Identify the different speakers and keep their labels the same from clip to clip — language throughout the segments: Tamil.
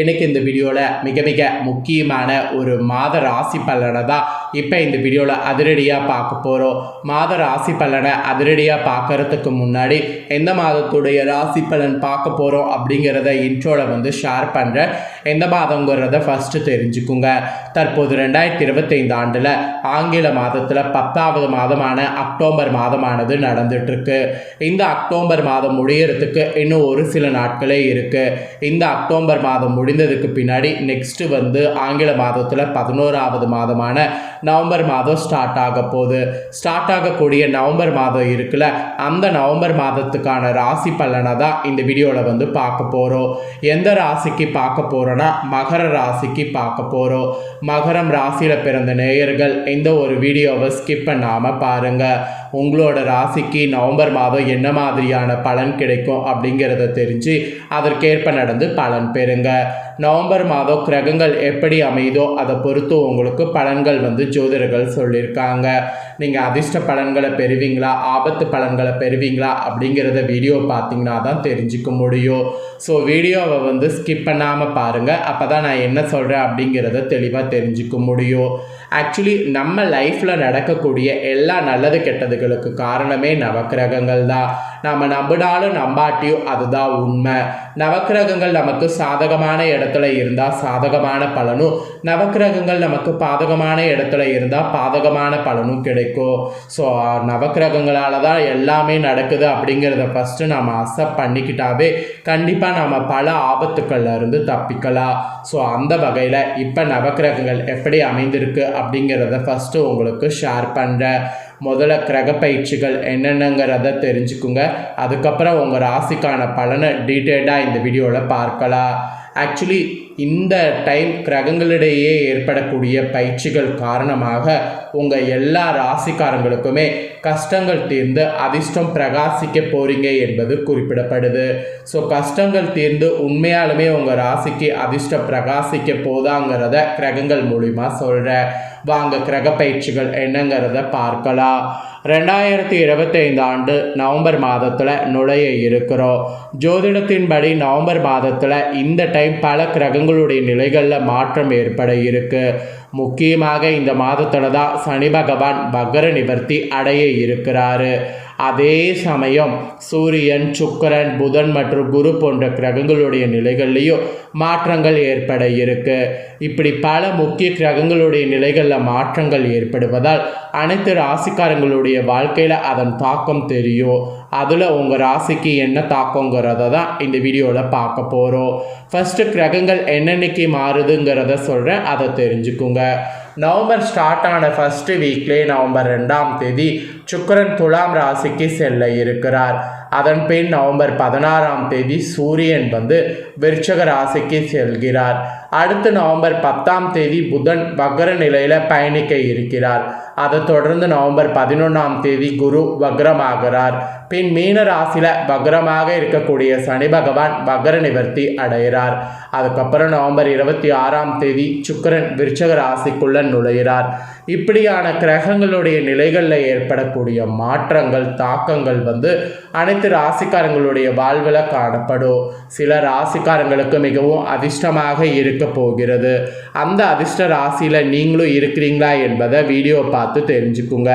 Speaker 1: எனக்கு இந்த வீடியோவில் மிக மிக முக்கியமான ஒரு மாத ராசி பலனை தான் இப்போ இந்த வீடியோவில் அதிரடியாக பார்க்க போகிறோம். மாத ராசி பலனை அதிரடியாக பார்க்கறதுக்கு முன்னாடி எந்த மாதத்துடைய ராசி பலன் பார்க்க போகிறோம் அப்படிங்கிறத இன்ட்ரோவில் ஷேர் பண்ணுறேன். எந்த மாதங்கிறத ஃபஸ்ட்டு தெரிஞ்சுக்குங்க. தற்போது 2025 ஆண்டில் ஆங்கில மாதத்தில் 10வது மாதமான அக்டோபர் மாதமானது நடந்துட்டுருக்கு. இந்த அக்டோபர் மாதம் முடியறதுக்கு இன்னும் ஒரு சில நாட்களே இருக்குது. இந்த அக்டோபர் மாதம் முடிந்ததுக்கு பின்னாடி நெக்ஸ்ட்டு ஆங்கில மாதத்தில் 11வது மாதமான நவம்பர் மாதம் ஸ்டார்ட் ஆக போகுது. ஸ்டார்ட் ஆகக்கூடிய நவம்பர் மாதம் இருக்குல்ல, அந்த நவம்பர் மாதத்துக்கான ராசி பலனை தான் இந்த வீடியோவில் பார்க்க போகிறோம். எந்த ராசிக்கு பார்க்க போகிறோன்னா மகர ராசிக்கு பார்க்க போகிறோம். மகரம் ராசியில் பிறந்த நேயர்கள் இந்த ஒரு வீடியோவை ஸ்கிப் பண்ணாமல் பாருங்கள். உங்களோட ராசிக்கு நவம்பர் மாதம் என்ன மாதிரியான பலன் கிடைக்கும் அப்படிங்கிறத தெரிஞ்சு அதற்கேற்ப நடந்து பலன் பெறுங்க. நவம்பர் மாதம் கிரகங்கள் எப்படி அமைதோ அதை பொறுத்து உங்களுக்கு பலன்கள் ஜோதிடர்கள் சொல்லியிருக்காங்க. நீங்கள் அதிர்ஷ்ட பலன்களை பெறுவீங்களா, ஆபத்து பலன்களை பெறுவீங்களா அப்படிங்கிறத வீடியோ பார்த்தீங்கன்னா தான் தெரிஞ்சுக்க முடியும். ஸோ வீடியோவை ஸ்கிப் பண்ணாமல் பாருங்கள். அப்போ தான் நான் என்ன சொல்கிறேன் அப்படிங்கிறத தெளிவாக தெரிஞ்சுக்க முடியும். ஆக்சுவலி நம்ம லைஃப்பில் நடக்கக்கூடிய எல்லா நல்லது கெட்டதுகளுக்கு காரணமே நவக்கிரகங்கள் தான். நம்ம நம்பினாலும் நம்பாட்டியும் அதுதான் உண்மை. நவக்கிரகங்கள் நமக்கு சாதகமான இடத்துல இருந்தால் சாதகமான பலனும், நவக்கிரகங்கள் நமக்கு பாதகமான இடத்துல இருந்தால் பாதகமான பலனும் கிடைக்கும். ஸோ நவக்கிரகங்களால் தான் எல்லாமே நடக்குது அப்படிங்கிறத ஃபஸ்ட்டு நம்ம அக்செப்ட் பண்ணிக்கிட்டாவே கண்டிப்பாக நம்ம பல ஆபத்துக்கள்ல இருந்து தப்பிக்கலாம். ஸோ அந்த வகையில் இப்போ நவக்கிரகங்கள் எப்படி அமைந்திருக்கு அப்படிங்கிறத ஃபஸ்ட்டு உங்களுக்கு ஷேர் பண்ணுறேன். முதல்ல கிரக பயிற்சிகள் என்னென்னங்கிறத தெரிஞ்சுக்குங்க. அதுக்கப்புறம் உங்கள் ராசிக்கான பலனை டீட்டெயில்டாக இந்த வீடியோவில் பார்க்கலாம். ஆக்சுவலி இந்த டைம் கிரகங்களிடையே ஏற்படக்கூடிய பயிற்சிகள் காரணமாக உங்கள் எல்லா ராசிக்காரங்களுக்குமே கஷ்டங்கள் தீர்ந்து அதிர்ஷ்டம் பிரகாசிக்க போகிறீங்க என்பது குறிப்பிடப்படுது. ஸோ கஷ்டங்கள் தீர்ந்து உண்மையாலுமே உங்கள் ராசிக்கு அதிர்ஷ்டம் பிரகாசிக்க போதாங்கிறத கிரகங்கள் மூலிமா சொல்கிறேன். வாங்க கிரக பயிற்சிகள் என்னங்கிறத பார்க்கலாம். 2025 ஆண்டு நவம்பர் மாதத்தில் நுழைய இருக்கிறோம். ஜோதிடத்தின்படி நவம்பர் மாதத்தில் இந்த டைம் பல கிரகங்களுடைய நிலைகளில் மாற்றம் ஏற்பட இருக்கு. முக்கியமாக இந்த மாதத்தில் தான் சனி பகவான் வக்ர நிவர்த்தி அடைய இருக்கிறாரு. அதே சமயம் சூரியன், சுக்கிரன், புதன் மற்றும் குரு போன்ற கிரகங்களுடைய நிலைகள்லையும் மாற்றங்கள் ஏற்பட இருக்கு. இப்படி பல முக்கிய கிரகங்களுடைய நிலைகளில் மாற்றங்கள் ஏற்படுவதால் அனைத்து ராசிக்காரங்களுடைய வாழ்க்கையில் அதன் தாக்கம் தெரியும். அதில் உங்கள் ராசிக்கு என்ன தாக்கங்கிறத தான் இந்த வீடியோவில் பார்க்க போகிறோம். ஃபஸ்ட்டு கிரகங்கள் என்னென்னைக்கு மாறுதுங்கிறத சொல்கிறேன், அதை தெரிஞ்சுக்குங்க. நவம்பர் ஸ்டார்ட் ஆன ஃபஸ்ட்டு வீக்லேயே நவம்பர் 2ஆம் தேதி சுக்கிரன் துலாம் ராசிக்கு செல்ல இருக்கிறார். அதன் பின் நவம்பர் 16ஆம் தேதி சூரியன் விருச்சக ராசிக்கு செல்கிறார். அடுத்து நவம்பர் 10ஆம் தேதி புதன் வக்ர நிலையில் பயணிக்க இருக்கிறார். அதை தொடர்ந்து நவம்பர் 11ஆம் தேதி குரு வக்ரமாகிறார். பின் மீன ராசியில் வக்ரமாக இருக்கக்கூடிய சனி பகவான் வக்ர நிவர்த்தி அடைகிறார். அதுக்கப்புறம் நவம்பர் 26ஆம் தேதி சுக்கிரன் விருச்சக ராசிக்குள்ள நுழைகிறார். இப்படியான கிரகங்களுடைய நிலைகளில் ஏற்படக்கூடிய மாற்றங்கள், தாக்கங்கள் அனைத்து ராசிக்காரங்களுடைய வாழ்வில் காணப்படும். சில ராசிக்காரங்களுக்கு மிகவும் அதிர்ஷ்டமாக இருக்க போகிறது. அந்த அதிர்ஷ்ட ராசியில் நீங்களும் இருக்கிறீங்களா என்பதை வீடியோ பார்த்து தெரிஞ்சுக்குங்க.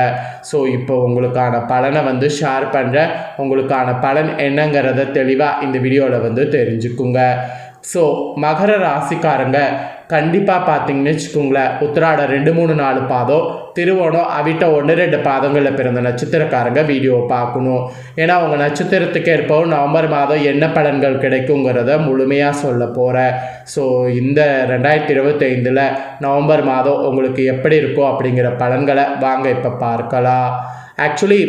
Speaker 1: ஸோ இப்போ உங்களுக்கான பலனை ஷேர் பண்ணுற, உங்களுக்கான பலன் என்னங்கிறத தெளிவாக இந்த வீடியோவில் தெரிஞ்சுக்குங்க. ஸோ மகர ராசிக்காரங்க கண்டிப்பாக பார்த்தீங்கன்னு வச்சுக்கோங்களேன், உத்திராடம் 2, 3, 4 பாதம், திருவோணம், அவிட்ட 1, 2 பாதங்களில் பிறந்த நட்சத்திரக்காரங்க வீடியோ பார்க்கணும். ஏன்னா உங்கள் நட்சத்திரத்துக்கு ஏற்பவும் நவம்பர் மாதம் என்ன பலன்கள் கிடைக்குங்கிறத முழுமையாக சொல்ல போகிறேன். ஸோ இந்த 2025 நவம்பர் மாதம் உங்களுக்கு எப்படி இருக்கும் அப்படிங்கிற பலன்களை வாங்க இப்போ பார்க்கலாம். ஆக்சுவலி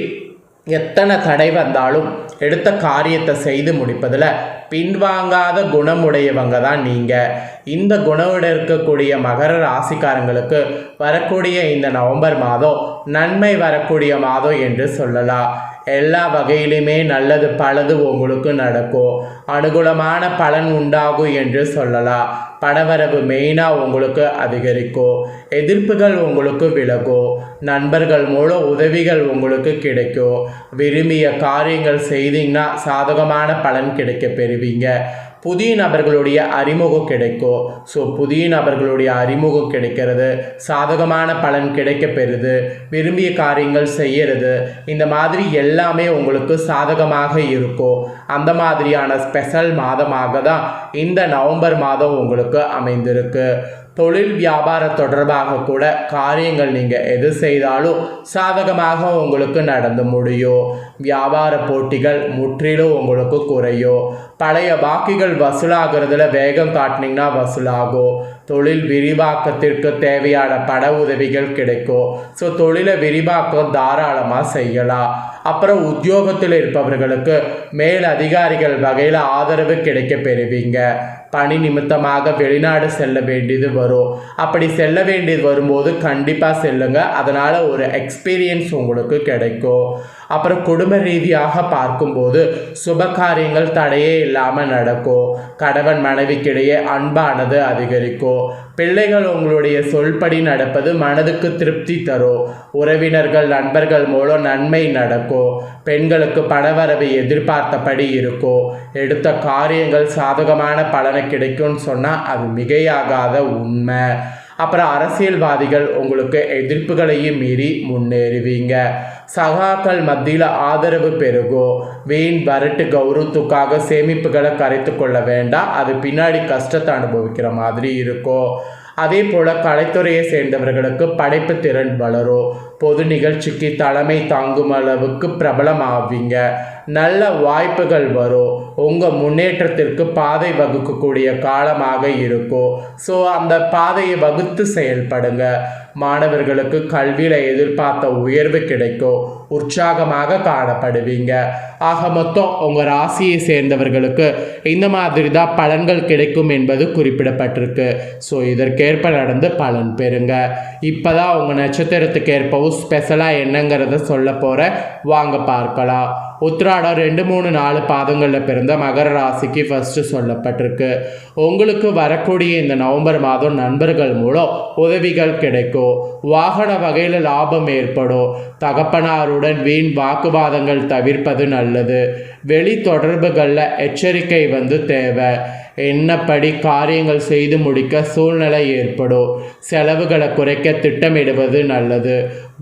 Speaker 1: எத்தனை தடை வந்தாலும் எடுத்த காரியத்தை செய்து முடிப்பதில் பின்வாங்காத குணமுடையவங்க தான் நீங்கள். இந்த குணமுடன் இருக்கக்கூடிய மகர ராசிக்காரங்களுக்கு வரக்கூடிய இந்த நவம்பர் மாதம் நன்மை வரக்கூடிய மாதம் என்று சொல்லலாம். எல்லா வகையிலுமே நல்லது பலது உங்களுக்கு நடக்கும். அனுகூலமான பலன் உண்டாகும் என்று சொல்லலாம். பணவரவு மெயினாக உங்களுக்கு அதிகரிக்கும். எதிர்ப்புகள் உங்களுக்கு விலகும். நண்பர்கள் மூலம் உதவிகள் உங்களுக்கு கிடைக்கும். விரும்பிய காரியங்கள் செய்தீங்கன்னா சாதகமான பலன் கிடைக்க பெறுவீங்க. புதிய நபர்களுடைய அறிமுகம் கிடைக்கும். ஸோ புதிய நபர்களுடைய அறிமுகம் கிடைக்கிறது, சாதகமான பலன் கிடைக்க பெறுது, விரும்பிய காரியங்கள் செய்யறது, இந்த மாதிரி எல்லாமே உங்களுக்கு சாதகமாக இருக்கும். அந்த மாதிரியான ஸ்பெஷல் மாதமாக தான் இந்த நவம்பர் மாதம் உங்களுக்கு அமைந்திருக்கு. தொழில் வியாபார தொடர்பாக கூட காரியங்கள் நீங்கள் எது செய்தாலும் சாதகமாக உங்களுக்கு நடந்து முடியும். வியாபார போட்டிகள் முற்றிலும் உங்களுக்கு குறையும். பழைய பாக்கிகள் வசூலாகிறதுல வேகம் காட்டினீங்கன்னா வசூலாகும். தொழில் விரிவாக்கத்திற்கு தேவையான பண உதவிகள் கிடைக்கும். ஸோ தொழிலை விரிவாக்கம் தாராளமாக செய்யலாம். அப்புறம் உத்தியோகத்தில் இருப்பவர்களுக்கு மேல் அதிகாரிகள் வகையில் ஆதரவு கிடைக்க பெறுவீங்க. பணி நிமித்தமாக வெளிநாடு செல்ல வேண்டியது வரும். அப்படி செல்ல வேண்டியது வரும்போது கண்டிப்பாக செல்லுங்க. அதனால் ஒரு எக்ஸ்பீரியன்ஸ் உங்களுக்கு கிடைக்கும். அப்புறம் குடும்ப ரீதியாக பார்க்கும்போது சுப காரியங்கள் தடையே இல்லாமல் நடக்கும். கணவன் மனைவிக்கிடையே அன்பானது அதிகரிக்கும். பிள்ளைகள் உங்களுடைய சொல்படி நடப்பது மனதுக்கு திருப்தி தரும். உறவினர்கள் நண்பர்கள் மூலம் நன்மை நடக்கும். பெண்களுக்கு பணவரவு எதிர்பார்த்தபடி இருக்கும். எடுத்த காரியங்கள் சாதகமான பலனை கிடைக்கும்னு சொன்னால் அது மிகையாகாத உண்மை. அப்புறம் அரசியல்வாதிகள் உங்களுக்கு எதிர்ப்புகளையும் மீறி முன்னேறுவீங்க. சகாக்கள் மத்தியில் ஆதரவு பெருகும். வீண் வரட்டு கௌரவத்துக்காக சேமிப்புகளை கரைத்து கொள்ள வேண்டாம். அது பின்னாடி கஷ்டத்தை அனுபவிக்கிற மாதிரி இருக்கும். அதே போல் கலைத்துறையை சேர்ந்தவர்களுக்கு படைப்பு திறன் வளரும். பொது நிகழ்ச்சிக்கு தலைமை தாங்கும் அளவுக்கு பிரபலமாவீங்க. நல்ல வாய்ப்புகள் வரும். உங்கள் முன்னேற்றத்திற்கு பாதை வகுக்கக்கூடிய காலமாக இருக்கும். ஸோ அந்த பாதையை வகுத்து செயல்படுங்க. மாணவர்களுக்கு கல்வியில் எதிர்பார்த்த உயர்வு கிடைக்கும். உற்சாகமாக காணப்படுவீங்க. ஆக மொத்தம் உங்கள் ராசியை சேர்ந்தவர்களுக்கு இந்த மாதிரி தான் பலன்கள் கிடைக்கும் என்பது குறிப்பிடப்பட்டிருக்கு. ஸோ இதற்கேற்ப நடந்து பலன் பெறுங்க. இப்போ தான் உங்கள் நட்சத்திரத்துக்கு ஏற்பவும் ஸ்பெஷலாக என்னங்கிறத சொல்ல போகிறேன். வாங்க பார்க்கலாம். உத்திராடம் 2, 3, 4 பாதங்களில் பிறந்த மகர ராசிக்கு ஃபஸ்ட்டு சொல்லப்பட்டிருக்கு. உங்களுக்கு வரக்கூடிய இந்த நவம்பர் மாதம் நண்பர்கள் மூலம் உதவிகள் கிடைக்கும். வாகன வகையில் லாபம் ஏற்படும். தகப்பனாருடன் வீண் வாக்குவாதங்கள் தவிர்ப்பது நல்லது. வெளி தொடர்புகளில் எச்சரிக்கை தேவை. என்னப்படி காரியங்கள் செய்து முடிக்க சூழ்நிலை ஏற்படும். செலவுகளை குறைக்க திட்டமிடுவது நல்லது.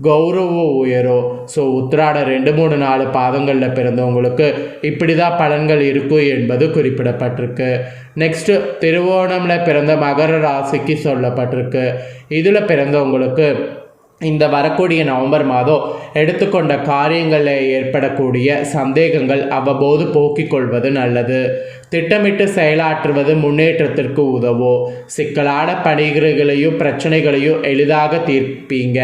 Speaker 1: கௌரவம் உயரும். ஸோ உத்திராடம் 2, 3, 4 பாதங்களில் பிறந்தவங்களுக்கு இப்படி தான் பலன்கள் இருக்கும் என்பது குறிப்பிடப்பட்டிருக்கு. நெக்ஸ்ட்டு திருவோணமில் பிறந்த மகர ராசிக்கு சொல்லப்பட்டிருக்கு. இதில் பிறந்தவங்களுக்கு இந்த வரக்கூடிய நவம்பர் மாதம் எடுத்துக்கொண்ட காரியங்களில் ஏற்படக்கூடிய சந்தேகங்கள் அவ்வப்போது போக்கிக் கொள்வது நல்லது. திட்டமிட்டு செயலாற்றுவது முன்னேற்றத்திற்கு உதவும். சிக்கலான பணிகளையும் பிரச்சனைகளையும் எளிதாக தீர்ப்பீங்க.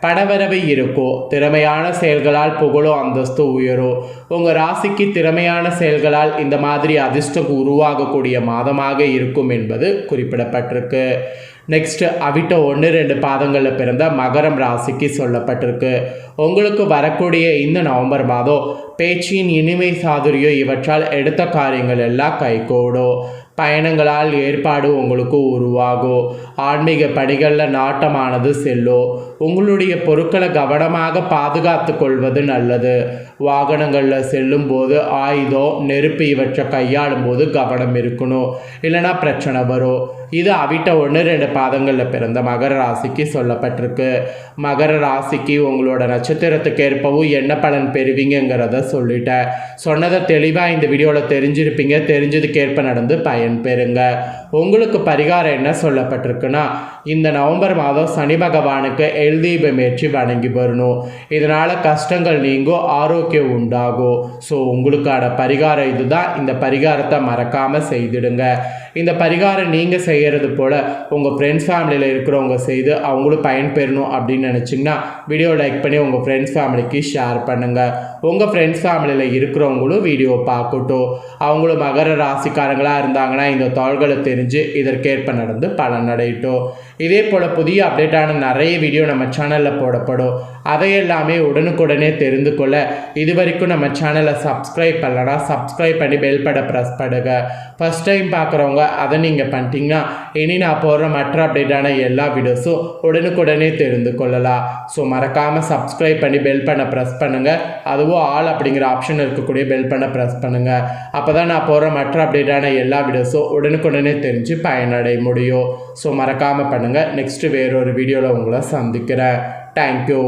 Speaker 1: பணவரவு இருக்கும். திறமையான செயல்களால் புகழும் அந்தஸ்து உயரும். உங்கள் ராசிக்கு திறமையான செயல்களால் இந்த மாதிரி அதிர்ஷ்டம் உருவாகக்கூடிய மாதமாக இருக்கும் என்பது குறிப்பிடப்பட்டிருக்கு. நெக்ஸ்ட்டு அவிட்ட 1, 2 பாதங்களில் பிறந்த மகரம் ராசிக்கு சொல்லப்பட்டிருக்கு. உங்களுக்கு வரக்கூடிய இந்த நவம்பர் மாதம் பேச்சின் இனிமை சாதுரியம் இவற்றால் எடுத்த காரியங்கள் எல்லாம் கைகூடும். பயணங்களால் ஏற்பாடு உங்களுக்கு உருவாகும். ஆன்மீக பணிகளில் நாட்டமானது செல்லும். உங்களுடைய பொருட்களை கவனமாக பாதுகாத்து கொள்வது நல்லது. வாகனங்களில் செல்லும் போது ஆயுதம், நெருப்பு இவற்றை கையாளும் போது கவனம் இருக்கணும். இல்லைனா பிரச்சனை வரும். இது அவிட்ட 1, 2 பாதங்களில் பிறந்த மகர ராசிக்கு சொல்லப்பட்டிருக்கு. மகர ராசிக்கு உங்களோட நட்சத்திரத்துக்கு ஏற்பவும் என்ன பலன் பெறுவீங்கிறத சொல்லிட்டேன். சொன்னதை தெளிவாக இந்த வீடியோவில் தெரிஞ்சிருப்பீங்க. தெரிஞ்சதுக்கேற்ப நடந்து பயன் பெறுங்க. உங்களுக்கு பரிகாரம் என்ன சொல்லப்பட்டிருக்குன்னா, இந்த நவம்பர் மாதம் சனி பகவானுக்கு எல் தீபம் ஏற்றி வணங்கி வரணும். இதனால் கஷ்டங்கள் நீங்கும், ஆரோக்கியம் உண்டாகும். ஸோ உங்களுக்கான பரிகாரம் இதுதான். இந்த பரிகாரத்தை மறக்காமல் செய்திடுங்க. இந்த பரிகாரம் நீங்கள் செய்கிறது போல் உங்கள் ஃப்ரெண்ட்ஸ் ஃபேமிலியில் இருக்கிறவங்க செய்து அவங்களும் பயன்பெறணும் அப்படின்னு நினச்சிங்கன்னா வீடியோ லைக் பண்ணி உங்கள் ஃப்ரெண்ட்ஸ் ஃபேமிலிக்கு ஷேர் பண்ணுங்கள். உங்கள் ஃப்ரெண்ட்ஸ் ஃபேமிலியில் இருக்கிறவங்களும் வீடியோ பார்க்கட்டும். அவங்களும் மகர ராசிக்காரங்களாக இருந்தாங்கன்னா இந்த தாள்களை தெரிஞ்சு இதற்கேற்ப நடந்து பலன் அடையட்டும். இதே போல் புதிய அப்டேட்டான நிறைய வீடியோ நம்ம சேனலில் போடப்படும். அதையெல்லாமே உடனுக்குடனே தெரிந்து கொள்ள இது வரைக்கும் நம்ம சேனலை சப்ஸ்கிரைப் பண்ணலனா சப்ஸ்கிரைப் பண்ணி பெல் பட்டனை ப்ரெஸ் பண்ணுங்க. ஃபஸ்ட் டைம் பார்க்குறவங்க அதை நீங்கள் பண்ணிட்டீங்கன்னா இனி நான் போடுற மற்ற அப்டேட்டான எல்லா வீடியோஸும் உடனுக்குடனே தெரிந்து கொள்ளலாம். ஸோ மறக்காமல் சப்ஸ்கிரைப் பண்ணி பெல் பட்டனை ப்ரெஸ் பண்ணுங்கள். அதுவும் ஆல் அப்படிங்கிற ஆப்ஷன் இருக்கக்கூடிய பெல் பட்டனை ப்ரெஸ் பண்ணுங்கள். அப்போ தான் நான் போடுற மற்ற அப்டேட்டான எல்லா வீடியோஸும் உடனுக்குடனே தெரிஞ்சு பயனடைய முடியும். ஸோ மறக்காமல் பண்ணுங்கள். நெக்ஸ்ட்டு வேறொரு வீடியோவில் உங்களை சந்திக்கிறேன். தேங்க்யூ.